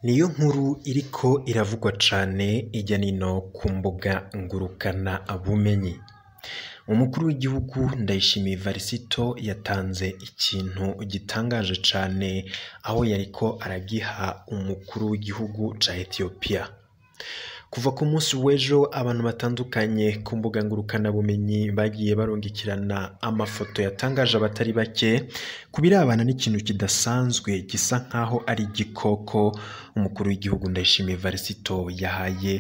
Niyo nkuru iriko iravugwa cane irya nino ku mbuga ngurukana bumenyi. Umukuru w'igihugu Ndayishimiye Varisito yatanze ikintu gitangaje cane aho yariko aragiha umukuru w'igihugu ca Ethiopia. Kuva ku munsi w'ejo abantu batandukanye ku mbuga ngurukana bumenyi bagiye barungikirana amafoto yatangaje abatari bake kubirabana n'ikintu kidasanzwe gisa nkaho ari igikoko umukuru w'igihugu Ndayishimiye Varisito yahaye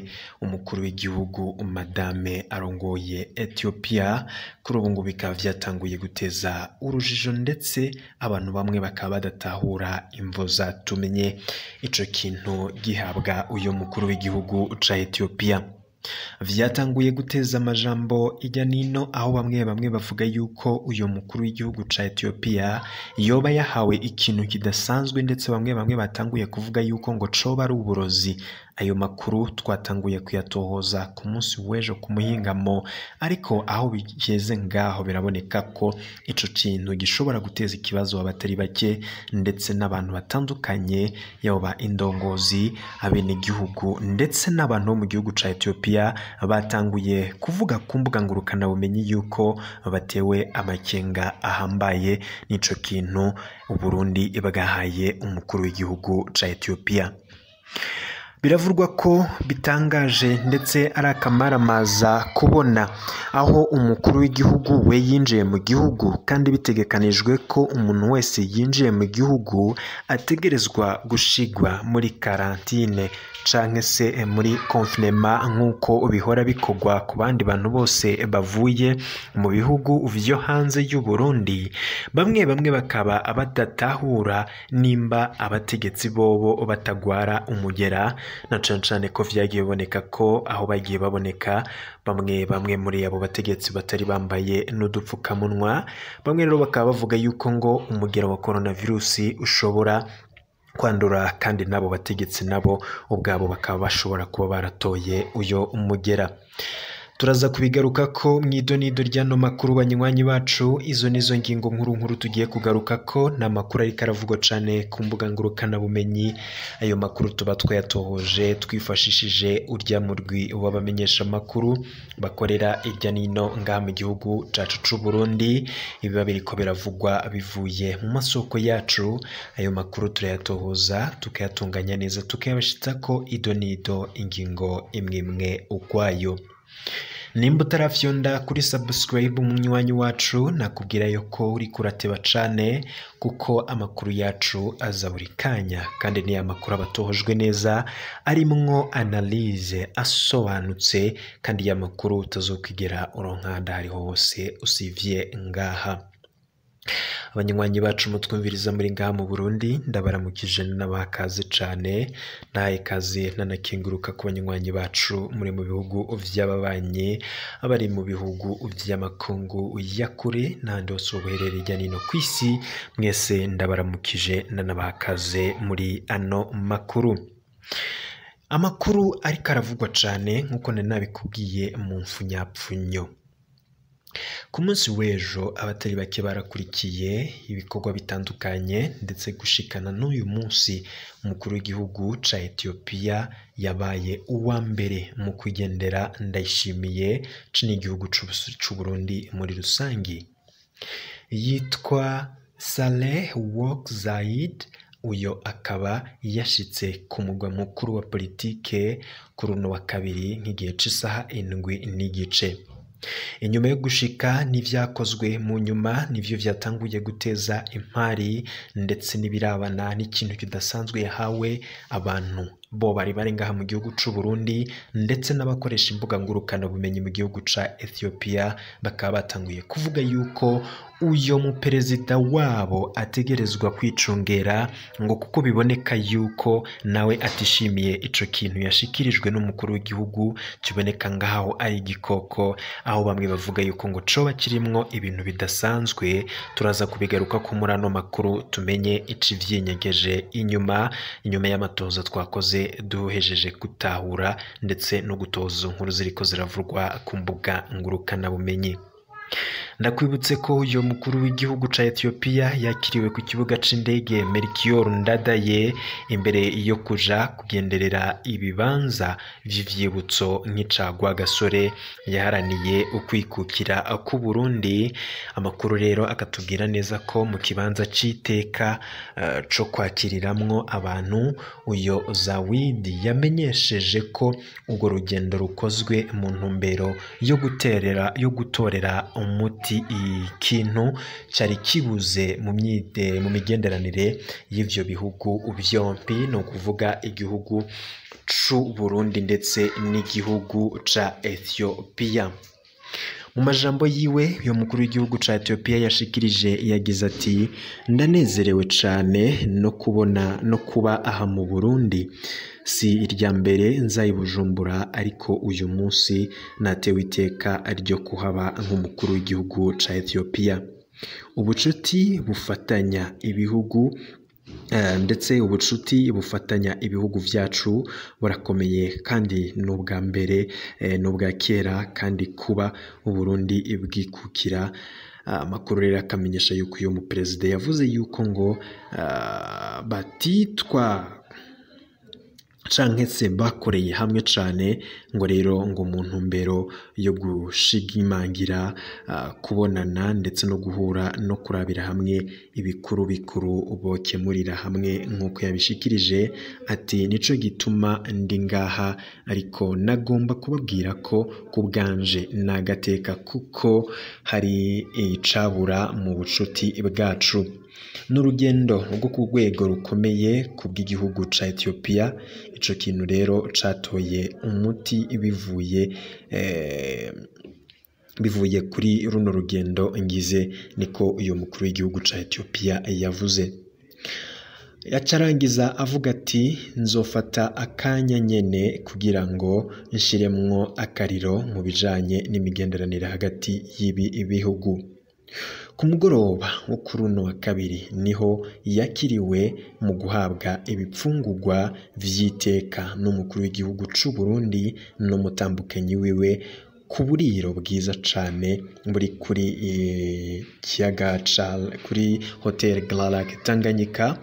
umukuru w'igihugu Madame arongoye Ethiopia. Kuri ubu ngo bikaba vyatanguye guteza urujijo ndetse abantu bamwe bakaba badatahura imvo zatumye ico kintu gihabwa uyo mukuru w'igihugu ca Ethiopia. Vyatanguye guteza amajambo irya nino aho bamwe bavuga yuko uyo mukuru w'igihugu ca Ethiopia yoba yahawe ikintu kidasanzwe, ndetse bamwe batanguye kuvuga yuko ngo coba ari uburozi. Ayo makuru twatanguye kuyatohoza ku munsi w'ejo ku muhingamo, ariko aho bigeze ngaho biraboneka ko ico kintu gishobora guteza ikibazo abatari bake ndetse n'abantu batandukanye, yaba indongozi, abenegihugu ndetse n'abantu bo mu gihugu ca Ethiopia batanguye kuvuga ku mbuga ngurukana bumenyi yuko batewe amakenga ahambaye n'ico kintu Uburundi bwahaye umukuru w'igihugu ca Ethiopia. Biravurwa ko bitangaje ndetse ari akamaramaza kubona aho umukuru w'igihugu we yinjiye mu gihugu, kandi bitegekanijwe ko umuntu wese yinjiye mu gihugu ategerezwa gushigwa muri karantine canke se muri confinement nk'uko bihora bikorwa ku bandi bantu bose bavuye mu bihugu vyo hanze y'u Burundi. Bamwe bakaba badatahura nimba abategetsi bobo batagwara umugera, na cane ko vyagiye boneka ko aho bagiye baboneka bamwe muri abo bategetsi batari bambaye n'udupfukamunwa. Bamwe rero bakaba bavuga yuko ngo umugera wa coronavirus ushobora kwandura, kandi nabo bategetsi nabo ubwabo bakaba bashobora kuba baratoye uyo umugera. Turaza kubigaruka ko mw'idonido ryano makuru banywanyi bacu. Izo nizo ngingo nkuru tugiye kugaruka ko na makuru ariko aravugwa cane ku mbuga ngurukana bumenyi. Ayo makuru tuba twayatohoje twifashishije urya murwi w'abamenyesha makuru bakorera irya nino ngaha mu gihugu cacu c'u Burundi. Ibiba biriko biravugwa bivuye mu masoko yacu. Ayo makuru turayatohoza tukayatunganya neza tukayabashitsako idonido ingingo imwe ukwayo. Nimba utarafyonda kuri subscribe umunywanyi wacu, nakubwira yuko uri kurateba cane kuko amakuru yacu aza buri kanya, kandi ni amakuru abatohojwe neza arimwo analyse asobanutse, kandi ya makuru utazokwigera uronkanda hariho hose usivye ngaha. Abanywanyi bacu mutwumviriza muri ngaha mu Burundi ndabaramukije n'abakaze cane, naye kaze nanakenguruka ku banywanyi bacu muri mu bihugu vy'ababanye, abari mu bihugu vy'amakungu ya kure n'ahandi hose ubuherereye irya nino kw'isi, mwese ndabaramukije nanabakaze muri ano makuru. Amakuru ariko aravugwa cane nkuko nabikubwiye mu mfunyapfunyo. Ku munsi w'ejo abatari bake barakurikiye ibikorwa bitandukanye, ndetse gushikana n'uyu munsi umukuru w'igihugu ca Ethiopia yabaye uwa mbere mu kwigendera Ndayishimiye n'igihugu c'u Burundi muri rusangi. Yitwa Saleh Work Zayed. Uyo akaba yashitse ku mugwa mukuru wa politike kuri uno wa kabiri nk'igihe c'isaha 7:30. Inyuma yo gushika n'ivyakozwe mu nyuma nivyo vyatanguye guteza impari, ndetse n'ibirabana n'ikintu kidasanzwe yahawe abantu bo bari ngaha mu gihugu c'u Burundi, ndetse n'abakoresha imbuga ngurukana bumenyi mu gihugu ca Ethiopia bakaba batanguye kuvuga yuko uyo mu perezida wabo ategerezwa kwicungera, ngo kuko biboneka yuko nawe atishimiye ico kintu yashikirijwe n'umukuru w'igihugu kiboneka ngaho ari igikoko, aho bamwe bavuga yuko ngo coba kirimwo ibintu bidasanzwe. Turaza kubigaruka ko muri ano makuru tumenye ici vyinyegeje inyuma y'amatoza twakoze duhejeje gutahura ndetse no gutoza inkuru ziriko ziravurwa ku mbuga ngurukana bumenyi. Ndakwibutse ko uyu mukuru w'igihugu ca Ethiopia yakiriwe ku kibuga c'indege Melchior Ndadaye imbere yo kuja kugenderera ibibanza vy'ivyibutso nk'ica Rwagasore yaharaniye ukwikukira ku Burundi. Amakuru rero akatubwira neza ko mu kibanza c'iteka co kwakiriramwo abantu uyo Zawidi yamenyesheje ko urwo rugendo rukozwe mu ntumbero yo gutorera umuti ikintu cari kibuze mu migenderanire y'ivyo bihugu vyompi, no kuvuga igihugu c'u Burundi ndetse n'igihugu ca Ethiopia. Mu majambo yiwe uyo mukuru w'igihugu ca Ethiopia yashikirije yagize ati ndanezerewe cane no kuba aha mu Burundi, si irya mbere nzayi Bujumbura ariko uyu munsi natewe iteka ryo kuhaba nk'umukuru w'igihugu ca Ethiopia. Ubucuti bufatanya ibihugu ndetse ubucuti bufatanya ibihugu vyacu burakomeye kandi n'ubwa mbere n'ubwa kera kandi kuba Uburundi bwikukira. Amakuru rero akamenyesha yuko uyu muperezida yavuze yuko ngo batitwa canke se bakoreye hamwe cane ngo rero ngo mu ntumbero yo gushigimangira kubonana ndetse no guhura no kurabira hamwe ibikuru bikuru bokemurira hamwe nk'uko yabishikirije ati nico gituma ndi ngaha, ariko nagomba kubabwira ko kubwanje nagateka kuko hari icabura mu bucuti bwacu. N'urugendo rwo ku rwego rukomeye ku bw'igihugu ca Ethiopia. Ico kintu rero catoye umuti bivuye kuri runo rugendo ngize, niko uyu mukuru w'igihugu ca Ethiopia yavuze. Yacarangiza avuga ati nzofata akanya nyene kugira ngo nshiremwo akariro mu bijanye n'imigenderanire hagati y'ibi bihugu. Ku mugoroba wo kuri uno wa kabiri niho yakiriwe mu guhabwa ibipfungurwa vy'iteka n'umukuru w'igihugu c'u Burundi n'umutambukanyi wiwe ku buriro bwiza cane buri kuri kuri Hotel Galarak Tanganyika.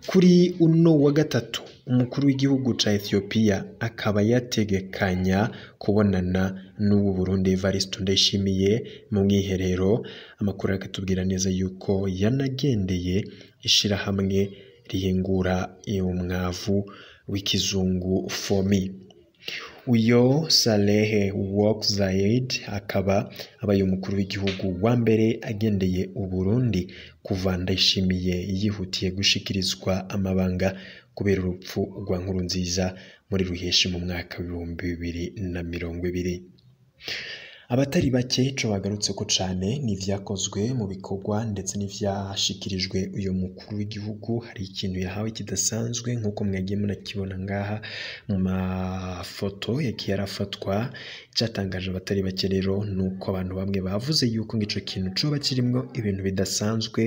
Kuri uno wa gatatu umukuru w'igihugu ca Ethiopia akaba yategekanya kubonana n'ubu Burundi Evariste Ndayishimiye mu mwiherero. Amakuru akatubwira neza yuko yanagendeye ishirahamwe rihingura umwavu w'ikizungu FOMI. Uyo Saleh Work Zayed akaba abaye umukuru w'igihugu wa mbere agendeye Uburundi kuva Ndayishimiye yihutiye gushikirizwa amabanga kubera urupfu rwa Nkurunziza muri Ruheshi mu mwaka w'2020. Abatari bake ico bagarutse ko cane n'ivyakozwe mu bikorwa ndetse n'ivyashikirijwe uyu mukuru w'igihugu. Hari ikintu yahawe kidasanzwe nk'uko mwagiye munakibona ngaha mu mafoto yagiye arafatwa. Icatangaje abatari bake rero nuko abantu bamwe bavuze yuko ico kintu coba kirimwo ibintu bidasanzwe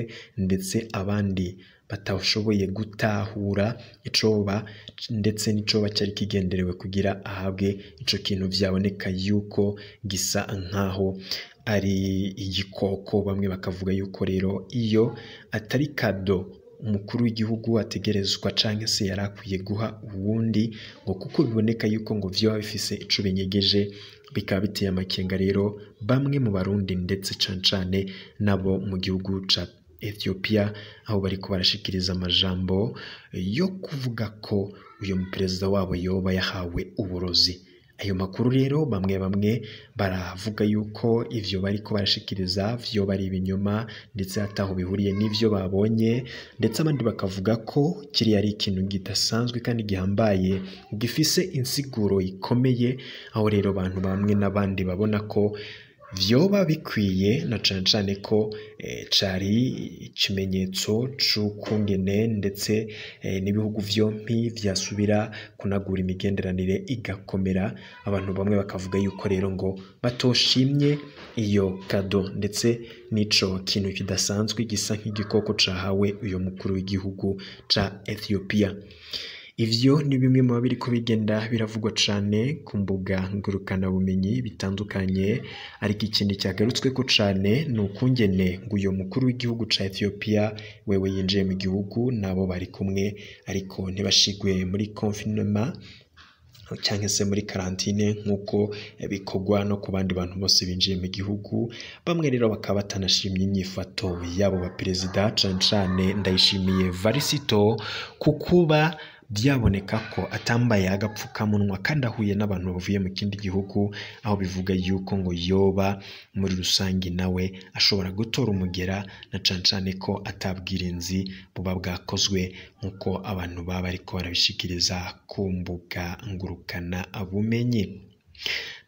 ndetse abandi batashoboye gutahura icoba ndetse n'icoba cyari kigenderewe kugira ahabwe ico kintu. Vyaboneka yuko gisa nkaho ari igikoko, bamwe bakavuga yuko rero iyo atari kado umukuru w'igihugu ategerezwa canke se yarakwiye guha uwundi, ngo kuko biboneka yuko ngo vyoba bifise ico binyegeje, bikaba biteye amakenga rero bamwe mu Barundi ndetse cane nabo mu gihugu ca Ethiopia, aho bariko barashikiriza amajambo yo kuvuga ko uyu muperezida wabo yoba yahawe uburozi. Ayo makuru rero bamwe baravuga yuko ivyo bariko barashikiriza vyo bari ibinyoma ndetse ataho bihuriye n'ivyo babonye, ndetse abandi bakavuga ko kiri ari ikintu gidasanzwe kandi gihambaye gifise insiguro ikomeye. Aho rero abantu bamwe n'abandi babona ko vyoba bikwiye na cane ko cari ikimenyetso c'ukungene ndetse n'ibihugu vyompi vyasubira kunagura imigenderanire igakomera. Abantu bamwe bakavuga yuko rero ngo batoshimye iyo kado ndetse n'ico kintu kidasanzwe gisa nk'igikoko cahawe uyu mukuru w'igihugu ca Ethiopia. ivyo ni bimwe mu biriko bigenda biravugwa cane ku mbuga ngurukana bumenyi bitandukanye, ariko ikindi cyagarutsweko cane ni ukungene ngo uyo mukuru w'igihugu ca Ethiopia wewe yinjiye mu gihugu nabo bari kumwe, ariko ntibashigwe muri confinement cyangwa se muri karantine nk'uko bikorwa no ku bandi bantu bose binjiye mu gihugu. Bamwe rero bakaba batanashimye inyifato yabo ba perezida cane cane Ndayishimiye Varisito ku kuba byaboneka ko atambaye agapfukamunwa kandi ahuye n'abantu bavuye mu kindi gihugu, aho bivuga yuko ngo yoba muri rusange nawe ashobora gutora umugera, na cane cane ko atabwirinzi buba bwakozwe nk'uko abantu baba ariko barabishikiriza ku mbuga ngurukana bumenyi.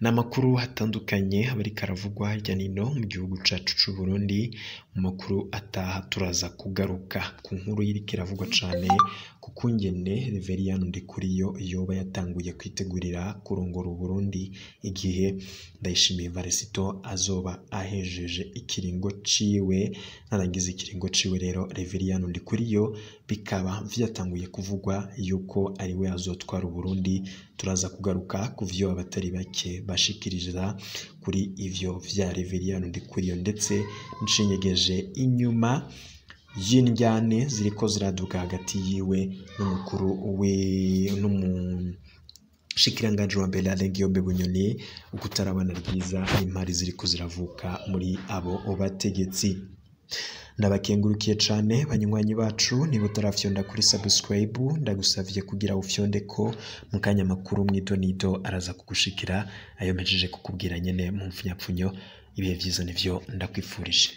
N'amakuru hatandukanye abariko aravugwa hirya nino mu gihugu cacu c'u Burundi. Mu makuru ataha turaza kugaruka ku nkuru iriko iravugwa cane kuko ingene Reverien Ndikuriyo yoba yatanguye kwitegurira kurongora Burundi igihe Ndayishimiye Varisito azoba ahejeje ikiringo ciwe. Narangiza ikiringo ciwe rero Reverien Ndikuriyo bikaba vyatanguye kuvugwa yuko ari we azotwara Burundi. Turaza kugaruka ku vyo abatari bake bashikiriza kuri ivyo vya Reverien Ndikuriyo, ndetse nshinyegeje inyuma y'indyane ziriko ziraduka hagati yiwe n'umukuru n'umushikiranganji wa mbere Alain Guillaume Bunyoni, ukutarabana ryiza impari ziriko ziravuka muri abo bategetsi. Ndabakengurukiye cane banywanyi bacu, niba utarafyonda kuri subscribe ndagusavye kugira ufyonde ko mu kanya makuru mwidonido araza kugushikira, ayo mpejeje kukubwira nyene mu mfunyapfunyo. Ibihe vyiza nivyo ndakwifurije.